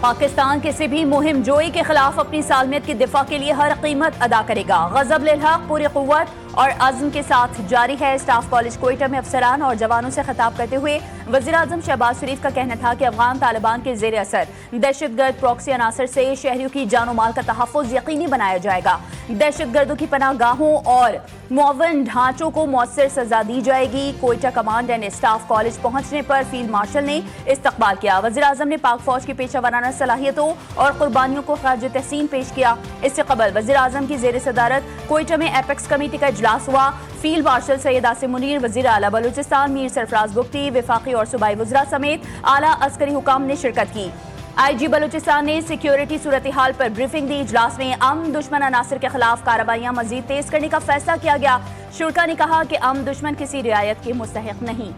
पाकिस्तान किसी भी मुहिम जोई के खिलाफ अपनी सालमियत की दिफा के लिए हर कीमत अदा करेगा। गजब लिल हक पूरी कुव्वत और अज़्म के साथ जारी है। स्टाफ कॉलेज कोयटा में अफसरान और जवानों से खिताब करते हुए वज़ीर आज़म शहबाज शरीफ का कहना था कि अफगान तालिबान के ज़ेर असर दहशतगर्द प्रॉक्सी अनासर से शहरियों की जानो माल का तहफ़्फ़ुज़ यकीनी बनाया जाएगा। दहशतगर्दों की पनाहगाहों और मुअव्वन ढांचों को मौसर सजा दी जाएगी। Quetta command and staff college पहुंचने पर फील्ड मार्शल ने इस्तकबाल किया। वज़ीर आज़म ने पाक फौज की पेशा वराना सलाहियतों और कुर्बानियों को खराज तहसीन पेश किया। इससे कबल वज़ीर आज़म की ज़ेर सदारत कोयटा में एपेक्स कमेटी का इजलास हुआ। फील्ड मार्शल सैयद आसिम मुनीर, वज़ीर आला बलूचिस्तान मीर सरफराज बुख्ती, वफाकी और सूबाई वज़रा समेत आला अस्करी हुकाम ने शिरकत की। IG बलूचिस्तान ने सिक्योरिटी सूरत हाल पर ब्रीफिंग दी। इजलास में अमन दुश्मन अनासर के खिलाफ कार्रवाइयां मजीद तेज करने का फैसला किया गया। शुरा ने कहा कि अमन दुश्मन किसी रियायत के मुस्तहिक नहीं।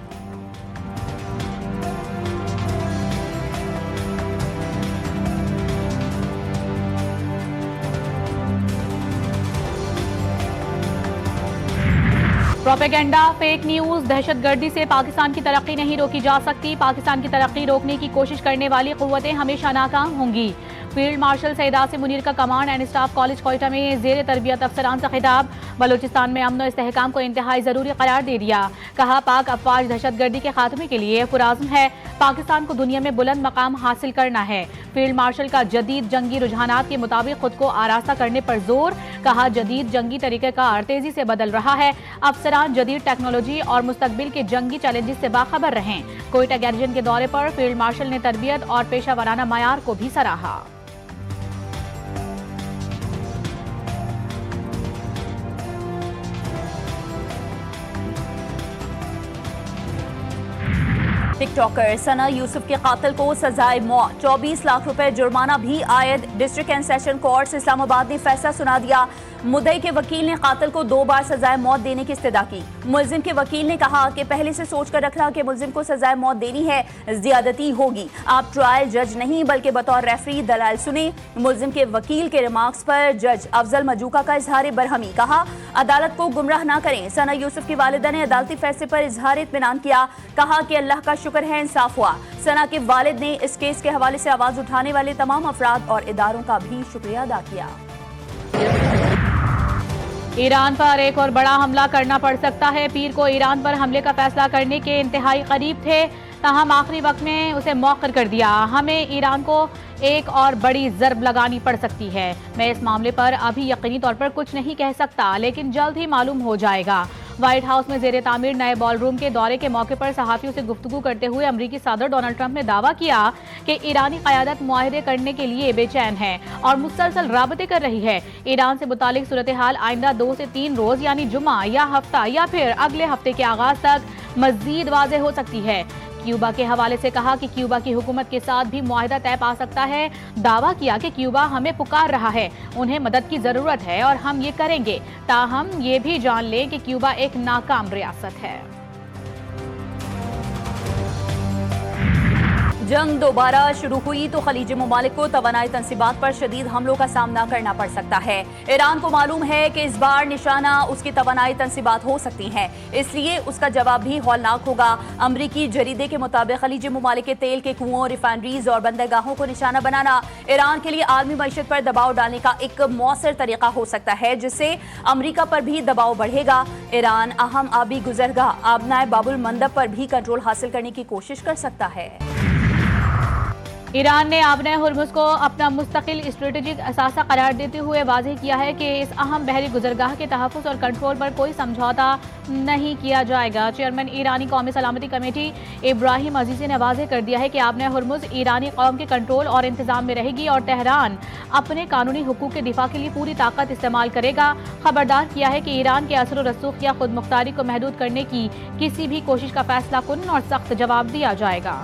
प्रोपेगेंडा, फेक न्यूज, दहशतगर्दी से पाकिस्तान की तरक्की नहीं रोकी जा सकती। पाकिस्तान की तरक्की रोकने की कोशिश करने वाली कुव्वतें हमेशा नाकाम होंगी। फील्ड मार्शल सैयद आसिम मुनीर का command and staff college Quetta में ज़ेर तरबियत अफसरान से खिताब। बलूचिस्तान में अमन और इस्तेहकाम को इंतहाई ज़रूरी करार दे दिया। कहा, पाक अफवाज दहशतगर्दी के खात्मे के लिए पुराज़्म है। पाकिस्तान को दुनिया में बुलंद मकाम हासिल करना है। फील्ड मार्शल का जदीद जंगी रुझानात के मुताबिक खुद को आरास्ता करने पर जोर। कहा, जदीद जंगी तरीक़ेकार तेजी से बदल रहा है। अफसरान जदीद टेक्नोलॉजी और मुस्तकबिल के जंगी चैलेंजेस से बाखबर रहें। कोयटा गैरिजन के दौरे पर फील्ड मार्शल ने तरबियत और पेशा वराना मयार को भी सराहा। टिकटॉकर सना यूसुफ के कातिल को सजाए मौत, 24 लाख रुपए जुर्माना भी आयद। District and session court Islamabad ने फैसला सुना दिया। मुद्दई के वकील ने कातिल को 2 बार सजाए मौत देने की इस्तदा की। मुलजिम के वकील ने कहा कि पहले से सोच कर रखा कि मुलजिम को सजाए मौत देनी है, ज्यादती होगी। आप ट्रायल जज नहीं बल्कि बतौर रेफरी दलाल सुने। मुलजिम के वकील के रिमार्क्स पर जज अफजल मजूका का इजहार बरहमी। कहा, अदालत को गुमराह ना करें। सना यूसुफ की वालिदा ने अदालती फैसले पर इजहार इत्मीनान किया। कहा कि अल्लाह का शुक्र है इंसाफ हुआ। सना के वालिद ने इस केस के हवाले से आवाज उठाने वाले तमाम अफराद और इदारों का भी शुक्रिया अदा किया। ईरान पर एक और बड़ा हमला करना पड़ सकता है। पीर को ईरान पर हमले का फैसला करने के इंतहाई करीब थे, ताहम आखिरी वक्त में उसे मौखर कर दिया। हमें ईरान को एक और बड़ी ज़रब लगानी पड़ सकती है। मैं इस मामले पर अभी यकीनी तौर पर कुछ नहीं कह सकता, लेकिन जल्द ही मालूम हो जाएगा। व्हाइट हाउस में ज़ेरे तामीर नए बॉल रूम के दौरे के मौके पर सहाफ़ियों से गुफ्तगू करते हुए अमरीकी सदर डोनाल्ड ट्रंप ने दावा किया कि ईरानी क़यादत मुआहदे करने के लिए बेचैन है और मुसलसल राबते कर रही है। ईरान से मुतालिक सूरत हाल आइंदा 2 से 3 रोज़ यानी जुमा या हफ्ता या फिर अगले हफ्ते के आगाज़ तक मज़ीद वाज़ेह हो सकती है। क्यूबा के हवाले से कहा कि क्यूबा की हुकूमत के साथ भी मुआहदा तय पा सकता है। दावा किया कि क्यूबा हमें पुकार रहा है, उन्हें मदद की ज़रूरत है और हम ये करेंगे। ताहम ये भी जान लें कि क्यूबा एक नाकाम रियासत है। जंग दोबारा शुरू हुई तो खलीजी ममालिक को तवानाई तनसीबात पर शदीद हमलों का सामना करना पड़ सकता है। ईरान को मालूम है कि इस बार निशाना उसकी तवानाई तनसीबात हो सकती हैं, इसलिए उसका जवाब भी हौलनाक होगा। अमरीकी जरीदे के मुताबिक खलीजी ममालिक के तेल के कुओं, रिफाइनरीज और बंदरगाहों को निशाना बनाना ईरान के लिए आलमी मईशत पर दबाव डालने का एक मौसर तरीका हो सकता है, जिससे अमरीका पर भी दबाव बढ़ेगा। ईरान अहम आबी गुजरगाह आबनाए बाबुल मंदब पर भी कंट्रोल हासिल करने की कोशिश कर सकता है। ईरान ने आबनाए हुर्मुज़ को अपना मुस्तकिल स्ट्रेटेजिक असासा करार देते हुए वाज़ेह किया है कि इस अहम बहरी गुजरगाह के तहफ़्फ़ुज़ और कंट्रोल पर कोई समझौता नहीं किया जाएगा। चेयरमैन ईरानी कौमी सलामती कमेटी इब्राहिम अजीज़ी ने वाज़ेह कर दिया है कि आबनाए हुर्मुज़ ईरानी कौम के कंट्रोल और इंतज़ाम में रहेगी और तेहरान अपने कानूनी हुकूक के दिफा के लिए पूरी ताकत इस्तेमाल करेगा। खबरदार किया है कि ईरान के असर व रसूख या खुद मुख्तारी को महदूद करने की किसी भी कोशिश का फैसला कुन और सख्त जवाब दिया जाएगा।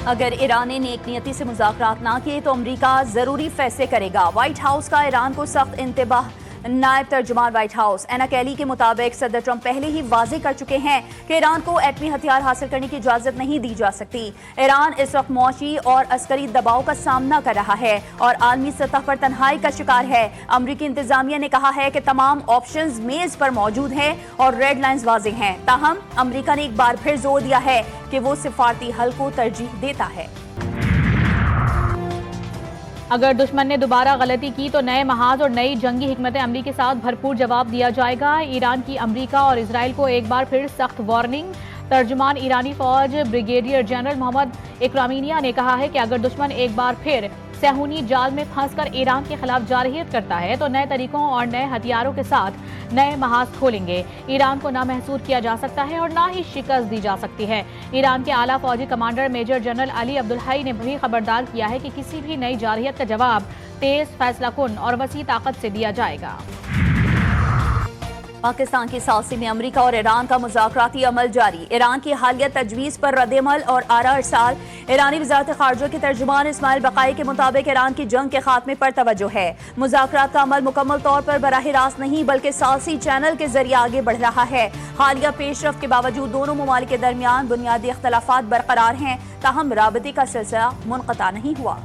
अगर ईरान ने नेक नियति से मुज़ाकरात ना किए तो अमरीका जरूरी फैसले करेगा। व्हाइट हाउस का ईरान को सख्त इंतबाह। नायब तर्जुमान व्हाइट हाउस एना कैली के मुताबिक सदर ट्रंप पहले ही वाज़ेह कर चुके हैं कि ईरान को एटमी हथियार हासिल करने की इजाजत नहीं दी जा सकती। ईरान इस वक्त मौशी और अस्करी दबाव का सामना कर रहा है और आलमी सतह पर तन्हाई का शिकार है। अमरीकी इंतजामिया ने कहा है कि तमाम ऑप्शंस मेज पर मौजूद हैं और रेड लाइंस वाज़ेह हैं। ताहम अमरीका ने एक बार फिर जोर दिया है कि वो सिफारती हल को तरजीह देता है। अगर दुश्मन ने दोबारा गलती की तो नए महाज और नई जंगी हिकमत अमली के साथ भरपूर जवाब दिया जाएगा। ईरान की अमरीका और इसराइल को एक बार फिर सख्त वार्निंग। तर्जुमान ईरानी फौज ब्रिगेडियर जनरल मोहम्मद इकरामिनिया ने कहा है कि अगर दुश्मन एक बार फिर सहूनी जाल में फंसकर ईरान के खिलाफ जारहियत करता है तो नए तरीकों और नए हथियारों के साथ नए महाज खोलेंगे। ईरान को ना महसूर किया जा सकता है और ना ही शिकस्त दी जा सकती है। ईरान के आला फौजी commander major general Ali Abdul Hai ने भी खबरदार किया है कि किसी भी नई जारहियत का जवाब तेज, फैसलाकुन और वसी ताकत से दिया जाएगा। पाकिस्तान की सालसी में अमरीका और ईरान का मुज़ाकराती अमल जारी। ईरान की हालिया तजवीज़ पर रद्द-ए-अमल और आरा इरसाल। ईरानी वज़ारत ख़ारजा के तर्जुमान इस्माइल बक़ाई के मुताबिक ईरान की जंग के खात्मे पर तवज्जो है। मुज़ाकरात का अमल मुकम्मल तौर पर बराह रास्त नहीं बल्कि सालसी चैनल के जरिए आगे बढ़ रहा है। हालिया पेशरफ्त के बावजूद दोनों ममालिक के दरमियान बुनियादी इख्तलाफात बरकरार हैं, ताहम राबते का सिलसिला मुनक़ता नहीं हुआ।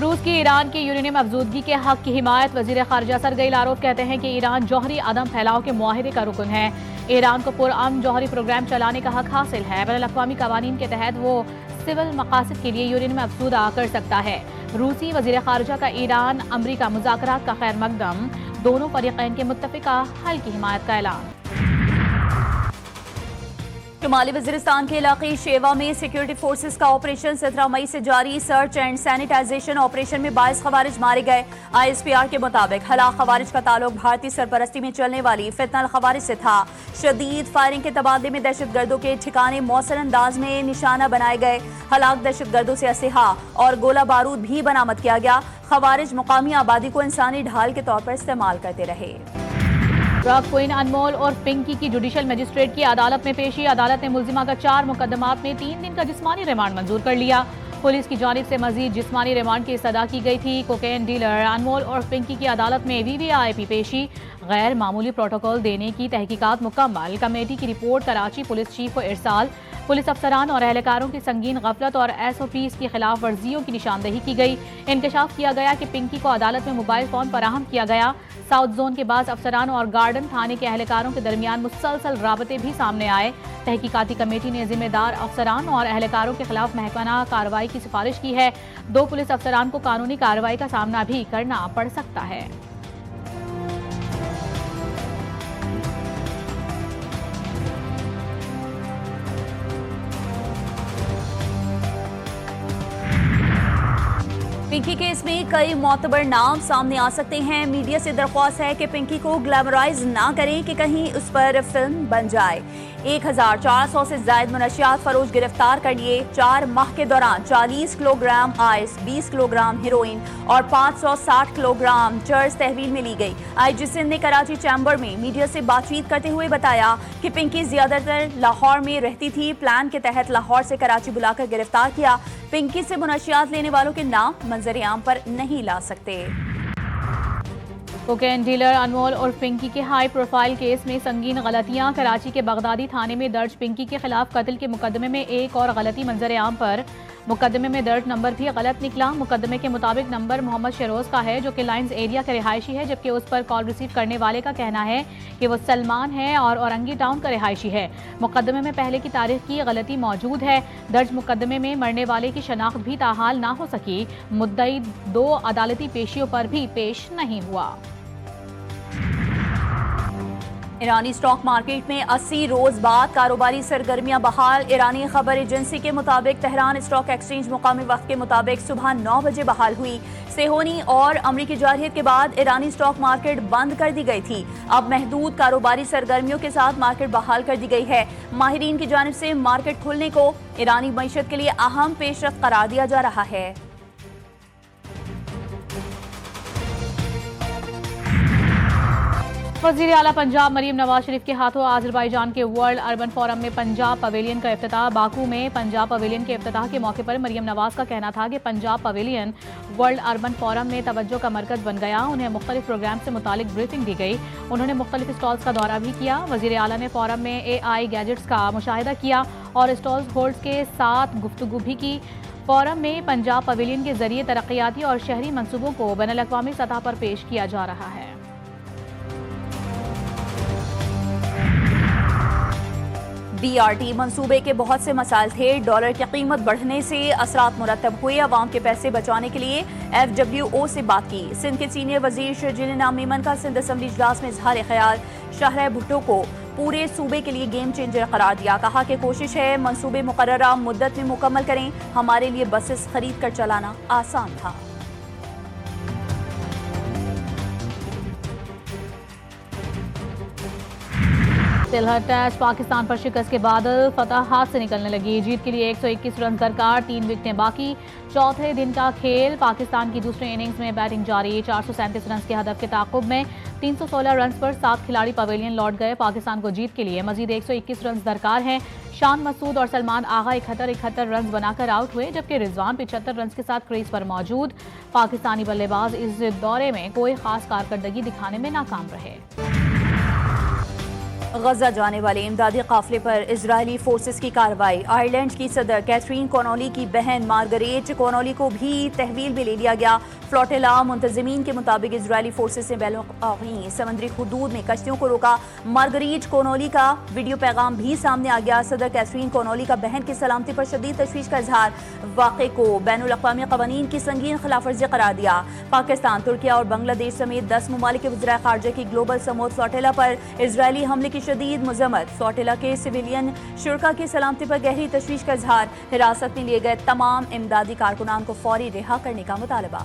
रूस की ईरान की यूरेनियम अफजूदगी के हक की हिमायत। वजीर खारजा सरगई लारोफ कहते हैं कि ईरान जौहरी आदम फैलाव के मुआहदे का रुकन है। ईरान को पुरअमन जौहरी प्रोग्राम चलाने का हक हासिल है। बैनुल-अक़वामी कवानीन के तहत वो सिविल मकासद के लिए यूरेनियम अफजूदा कर सकता है। रूसी वजीर खारजा का ईरान अमरीका मुज़ाकरात का खैर मकदम। दोनों फरीक़ैन के मुत्तफ़िका हल की हिमायत का ऐलान। शुमाली वज़ीरिस्तान के इलाके शेवा में सिक्योरिटी फोर्सेस का ऑपरेशन 17 मई से जारी। सर्च एंड सैनिटाइजेशन ऑपरेशन में 22 खवारिज मारे गए। ISPR के मुताबिक हलाक खवारिज का ताल्लुक भारतीय सरपरस्ती में चलने वाली फितनल खवारिज से था। शदीद फायरिंग के तबादले में दहशतगर्दों के ठिकाने मौसर अंदाज में निशाना बनाए गए। हलाक दहशतगर्दों से असलहा और गोला बारूद भी बरामद किया गया। खवारिज मुकामी आबादी को इंसानी ढाल के तौर पर इस्तेमाल करते रहे। ड्रग क्वीन अनमोल और पिंकी की जुडिशल मजिस्ट्रेट की अदालत में पेशी। अदालत ने मुल्जिमा का 4 मुकदमात में 3 दिन का जिस्मानी रिमांड मंजूर कर लिया। पुलिस की जानिब से मजीद जिस्मानी रिमांड की सदा की गई थी। कोकेन डीलर अनमोल और पिंकी की अदालत में VVIP पेशी। गैर मामूली प्रोटोकॉल देने की तहकीकात मुकम्मल। कमेटी की रिपोर्ट कराची पुलिस चीफ को इरसाल। पुलिस अफसरान और एहलकारों की संगीन गफलत और SOPs की खिलाफ वर्जियों की निशानदेही की गई। इंकशाफ किया गया कि पिंकी को अदालत में मोबाइल फोन फराहम किया गया। साउथ जोन के बाद अफसरान और गार्डन थाने के एहलकारों के दरमियान मुसलसल राबते भी सामने आए। तहकीकाती कमेटी ने जिम्मेदार अफसरान और एहलकारों के खिलाफ महकमाना कार्रवाई की सिफारिश की है। 2 पुलिस अफसरान को कानूनी कार्रवाई का सामना भी करना पड़ सकता है। पिंकी केस में कई मोतबर नाम सामने आ सकते हैं। मीडिया से दरख्वास्त है कि पिंकी को ग्लैमराइज ना करें कि कहीं उस पर फिल्म बन जाए। 1400 से ज्यादा मुनशियात फरोश गिरफ्तार कर लिए। 4 माह के दौरान 40 किलोग्राम आइस, 20 किलोग्राम हेरोइन और 560 किलोग्राम चर्स तहवील में ली गई। IG सिंध ने कराची चैम्बर में मीडिया से बातचीत करते हुए बताया कि पिंकी ज्यादातर लाहौर में रहती थी। प्लान के तहत लाहौर से कराची बुलाकर गिरफ्तार किया। पिंकी से मुनशियात लेने वालों के नाम मंजर आम पर नहीं ला सकते। कोकेन डीलर अनमोल और पिंकी के हाई प्रोफाइल केस में संगीन गलतियां। कराची के बगदादी थाने में दर्ज पिंकी के खिलाफ कत्ल के मुकदमे में एक और गलती मंजर आम पर। मुकदमे में दर्ज नंबर भी गलत निकला। मुकदमे के मुताबिक नंबर मोहम्मद शरोज का है जो कि लाइन्स एरिया का रिहायशी है, जबकि उस पर कॉल रिसीव करने वाले का कहना है कि वो सलमान है और औरंगी टाउन का रिहायशी है। मुकदमे में पहले की तारीख की गलती मौजूद है। दर्ज मुकदमे में मरने वाले की शनाख्त भी ताहाल ना हो सकी। मुद्दई 2 अदालती पेशियों पर भी पेश नहीं हुआ। ईरानी स्टॉक मार्केट में 80 रोज बाद कारोबारी सरगर्मियां बहाल। ईरानी खबर एजेंसी के मुताबिक तेहरान स्टॉक एक्सचेंज मुकामी वक्त के मुताबिक सुबह 9 बजे बहाल हुई। सेहोनी और अमरीकी जारहियत के बाद ईरानी स्टॉक मार्केट बंद कर दी गई थी। अब महदूद कारोबारी सरगर्मियों के साथ मार्केट बहाल कर दी गई है। माहिरीन की जानिब से मार्केट खुलने को ईरानी मईशत के लिए अहम पेशरफ्त करार दिया जा रहा है। वज़ीर आला पंजाब मरीम नवाज शरीफ के हाथों आज़रबाईजान के वर्ल्ड अर्बन फोरम में पंजाब पवेलियन का इफ्तिताह। बाकू में पंजाब पवेलियन के इफ्तिताह के मौके पर मरीम नवाज का कहना था कि Punjab pavilion world urban forum में तवज्जो का मरकज़ बन गया। उन्हें मुख्तलिफ प्रोग्राम से मुतालिक ब्रीफिंग दी गई। उन्होंने मुख्तलिफ स्टॉल्स का दौरा भी किया। वज़ीर आला ने फोरम में AI गैजेट्स का मुशाहिदा किया और स्टॉल्स होल्ड्स के साथ गुफ्तगू भी की। फोरम में पंजाब पवेलियन के जरिए तरक्याती और शहरी मनसूबों को बैनुल-अक़वामी सतह पर पेश किया जा रहा है। BRT मंसूबे के बहुत से मसाइल थे। डॉलर की कीमत बढ़ने से असरात मुरतब हुए। अवाम के पैसे बचाने के लिए FWO से बात की। सिंध के सीनियर वजीर शर्जील इनाम मेमन का सिंध असम्बली इजलास में इजहार ख्याल। शाहराह भुट्टो को पूरे सूबे के लिए गेम चेंजर करार दिया। कहा कि कोशिश है मंसूबे मुकर्ररा मुद्दत में मुकम्मल करें। हमारे लिए बसेस खरीद कर चलाना आसान था। तिलहट टेस्ट पाकिस्तान पर शिकस्त के बाद फतह हाथ से निकलने लगी। जीत के लिए 121 रन दरकार, 3 विकेटें बाकी। चौथे दिन का खेल पाकिस्तान की दूसरे इनिंग्स में बैटिंग जारी। 437 रन के हदफ के ताकुब में 316 रन पर 7 खिलाड़ी पवेलियन लौट गए। पाकिस्तान को जीत के लिए मजीद 121 रन दरकार हैं। शान मसूद और सलमान आगा 71 रन बनाकर आउट हुए, जबकि रिजवान 75 रन के साथ क्रीज पर मौजूद। पाकिस्तानी बल्लेबाज इस दौरे में कोई खास कारकर्दगी दिखाने में नाकाम रहे। गजा जाने वाले इमदादी काफिले पर इजरायली फोर्सेस की कार्रवाई। आयरलैंड की सदर कैथरीन कॉनोली की बहन मार्गरेट कॉनोली को भी तहवील में ले लिया गया। फ्लोटिला मुंतजिमीन के मुताबिक इजरायली फोर्सेस ने बैनुल-अक़वामी समुद्री हुदूद में कश्तियों को रोका। मार्गरेट कॉनोली का वीडियो पैगाम भी सामने आ गया। सदर कैथरीन कॉनोली का बहन की सलामती पर शदीद तशवीश का इजहार। वाक़े को बैनुल-अक़वामी क़वानीन की संगीन खिलाफवर्जी करार दिया। पाकिस्तान, तुर्किया और बांग्लादेश समेत 10 ममालिक के वज़ीर ख़ारजा की ग्लोबल समूह फ्लोटिला पर इजरायली हमले की शदीद मजम्मत। फ्लोटिला के सिविलियन शुरका की सलामती पर गहरी तशवीश का इजहार। हिरासत में लिए गए तमाम इमदादी कारकुनान को फौरी रिहा करने का मुतालबा।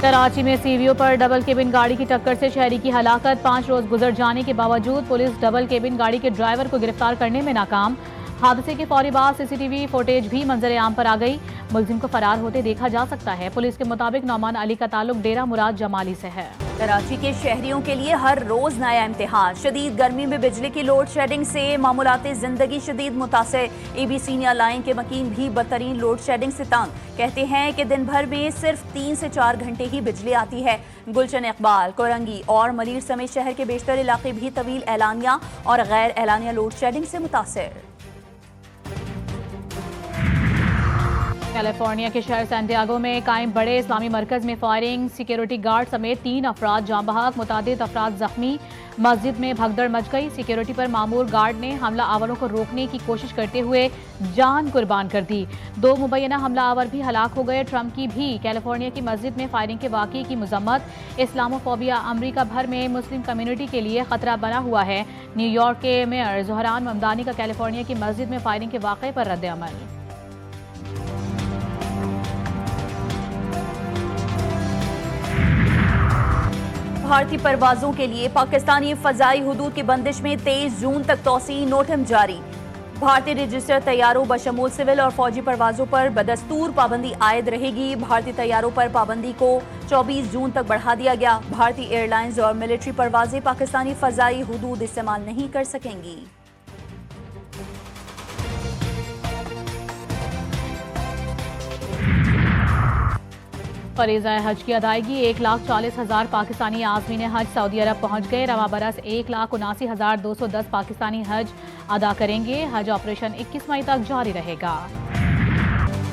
कराची में सीवीओ पर डबल केबिन गाड़ी की टक्कर से शहरी की हलाकत। 5 रोज गुजर जाने के बावजूद पुलिस डबल केबिन गाड़ी के ड्राइवर को गिरफ्तार करने में नाकाम। हादसे के फौरी बाद CCTV फुटेज भी मंजर आम पर आ गई। मुलजिम को फरार होते देखा जा सकता है। पुलिस के मुताबिक नौमान अली का ताल्लुक डेरा मुराद जमाली से है। कराची के शहरियों के लिए हर रोज नया इम्तिहान। शदीद गर्मी में बिजली की लोड शेडिंग से मामूलाते जिंदगी शदीद मुतासर। ABC ने लाइन के मकीन भी बदतरीन लोड शेडिंग से तंग। कहते हैं कि दिन भर में सिर्फ 3 से 4 घंटे ही बिजली आती है। गुलशन इकबाल, कोरंगी और मलीर समेत शहर के बेशतर इलाके भी तवील एलानिया और गैर एलानिया लोड शेडिंग से मुतासर। कैलिफोर्निया के शहर सैंटियागो में कायम बड़े इस्लामी मरकज में फायरिंग। सिक्योरिटी गार्ड समेत 3 अफराद जाँ बहक, मुतादिद अफराद जख्मी। मस्जिद में भगदड़ मच गई। सिक्योरिटी पर मामूर गार्ड ने हमला आवरों को रोकने की कोशिश करते हुए जान कुर्बान कर दी। 2 मुबैना हमला आवर भी हलाक हो गए। ट्रंप की भी कैलिफोर्निया की मस्जिद में फायरिंग के वाक़ये की मजम्मत। इस्लामोफोबिया अमरीका भर में मुस्लिम कम्युनिटी के लिए खतरा बना हुआ है। न्यूयॉर्क के मेयर ज़ोहरान ममदानी का कैलिफोर्निया की मस्जिद में फायरिंग के वाक़ये पर रद्द अमल। भारतीय परवाजों के लिए पाकिस्तानी फ़ज़ाई हुदूद की बंदिश में 23 जून तक तौसीई नोटम जारी। भारतीय रजिस्टर्ड तैयारों बशमूल सिविल और फौजी परवाजों पर बदस्तूर पाबंदी आयद रहेगी। भारतीय तैयारों पर पाबंदी को 24 जून तक बढ़ा दिया गया। भारतीय एयरलाइंस और मिलिट्री परवाजें पाकिस्तानी फ़ज़ाई हुदूद इस्तेमाल नहीं कर सकेंगी। फरीज़ा हज की अदायगी 1,40,000 पाकिस्तानी आज़मीन हज सऊदी अरब पहुँच गए। रवा बरस 1,79,210 पाकिस्तानी हज अदा करेंगे। हज ऑपरेशन 21 मई तक जारी रहेगा।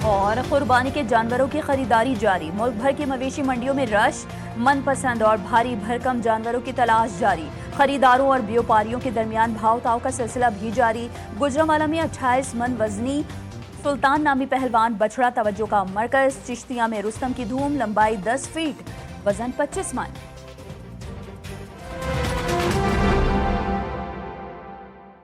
और कुर्बानी के जानवरों की खरीदारी जारी। मुल्क भर की मवेशी मंडियों में रश। मनपसंद और भारी भरकम जानवरों की तलाश जारी। खरीदारों और व्यापारियों के दरमियान भाव ताव का सिलसिला भी जारी। गुजरांवाला में 28 मन वजनी सुल्तान नामी पहलवान बछड़ा तवज्जो का मरकज। चिश्तिया में रुस्तम की धूम। लंबाई 10 फीट, वजन 25 मन।